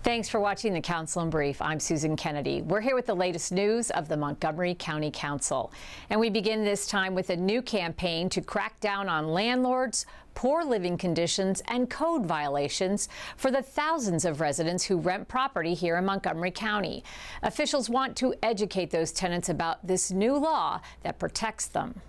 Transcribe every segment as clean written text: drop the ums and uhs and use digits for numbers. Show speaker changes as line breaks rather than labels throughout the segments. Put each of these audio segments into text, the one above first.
Thanks for watching the Council in Brief. I'm Susan Kennedy. We're here with the latest news of the Montgomery County Council. And we begin this time with a new campaign to crack down on landlords, poor living conditions, and code violations for the thousands of residents who rent property here in Montgomery County. Officials want to educate those tenants about this new law that protects them.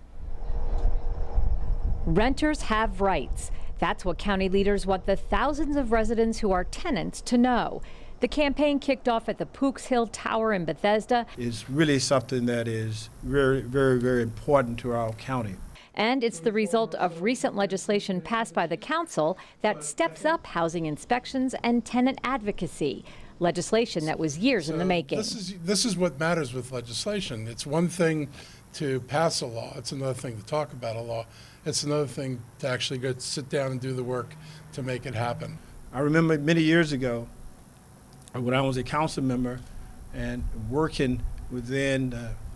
Renters have rights. That's what county leaders want the thousands of residents who are tenants to know. The campaign kicked off at the Pooks Hill Tower in Bethesda.
It's really something that is very, very, very important to our county.
And it's the result of recent legislation passed by the council that steps up housing inspections and tenant advocacy. Legislation that was years in the making.
This is what matters with legislation. It's one thing to pass a law. It's another thing to talk about a law. It's another thing to actually go sit down and do the work to make it happen.
I remember many years ago when I was a council member and working within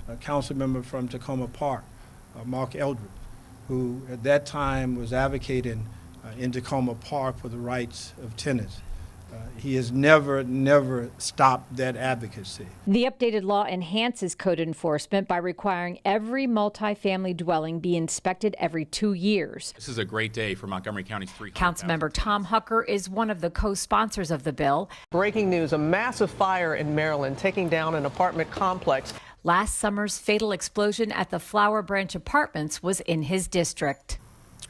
a council member from Tacoma Park, Mark Eldred, who at that time was advocating in Tacoma Park for the rights of tenants. He has never stopped that advocacy.
The updated law enhances code enforcement by requiring every multifamily dwelling be inspected every 2 years.
This is a great day for Montgomery County's 300,000.
Councilmember Tom Hucker is one of the co-sponsors of the bill.
Breaking news, a massive fire in Maryland taking down an apartment complex.
Last summer's fatal explosion at the Flower Branch Apartments was in his district.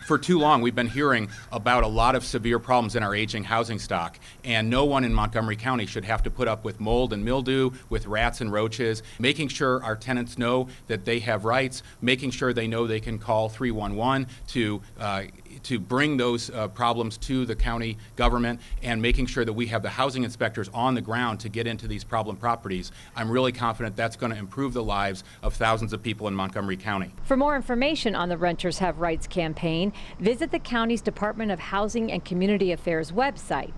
For too long, we've been hearing about a lot of severe problems in our aging housing stock, and no one in Montgomery County should have to put up with mold and mildew, with rats and roaches. Making sure our tenants know that they have rights, making sure they know they can call 311 to bring those problems to the county government, and making sure that we have the housing inspectors on the ground to get into these problem properties. I'm really confident that's going to improve the lives of thousands of people in Montgomery County.
For more information on the Renters Have Rights campaign, visit the county's Department of Housing and Community Affairs website.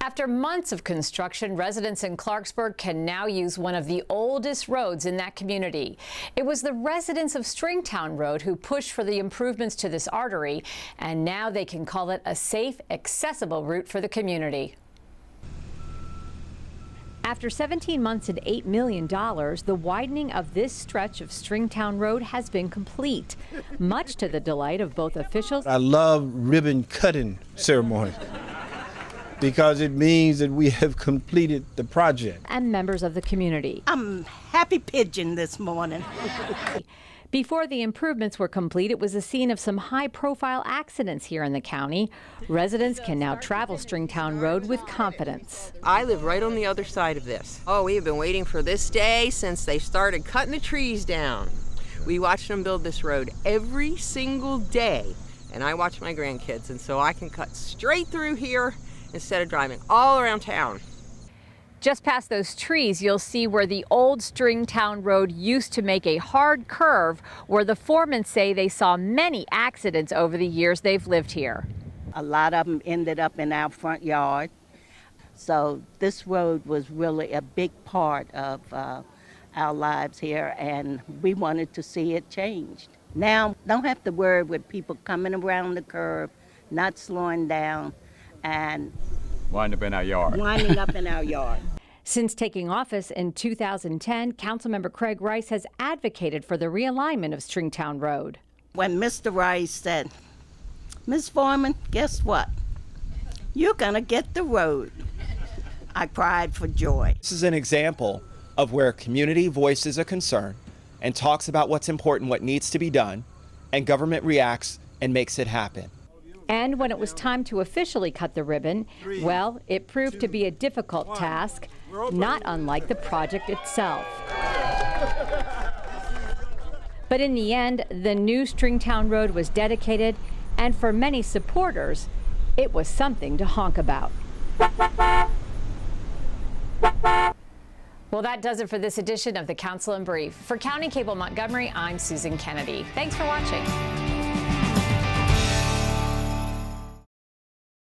After months of construction, residents in Clarksburg can now use one of the oldest roads in that community. It was the residents of Stringtown Road who pushed for the improvements to this artery, and now they can call it a safe, accessible route for the community. After 17 months and $8 million, the widening of this stretch of Stringtown Road has been complete, much to the delight of both officials.
I love ribbon cutting ceremonies because it means that we have completed the project.
And members of the community.
I'm happy pigeon this morning.
Before the improvements were complete, it was a scene of some high-profile accidents here in the county. Residents can now travel Stringtown Road with confidence.
I live right on the other side of this. Oh, we have been waiting for this day since they started cutting the trees down. We watched them build this road every single day, and I watch my grandkids, and so I can cut straight through here instead of driving all around town.
Just past those trees, you'll see where the old Stringtown Road used to make a hard curve, where the foremen say they saw many accidents over the years they've lived here.
A lot of them ended up in our front yard. So this road was really a big part of our lives here, and we wanted to see it changed. Now, don't have to worry with people coming around the curve, not slowing down, and
winding up in our yard.
Since taking office in 2010, Councilmember Craig Rice has advocated for the realignment of Stringtown Road.
When Mr. Rice said, "Ms. Foreman, guess what? You're gonna get the road," I cried for joy.
This is an example of where community voices a concern and talks about what's important, what needs to be done, and government reacts and makes it happen.
And when it was time to officially cut the ribbon, well, it proved to be a difficult task, not unlike the project itself. But in the end, the new Stringtown Road was dedicated, and for many supporters, it was something to honk about. Well, that does it for this edition of the Council in Brief. For County Cable Montgomery, I'm Susan Kennedy. Thanks for watching.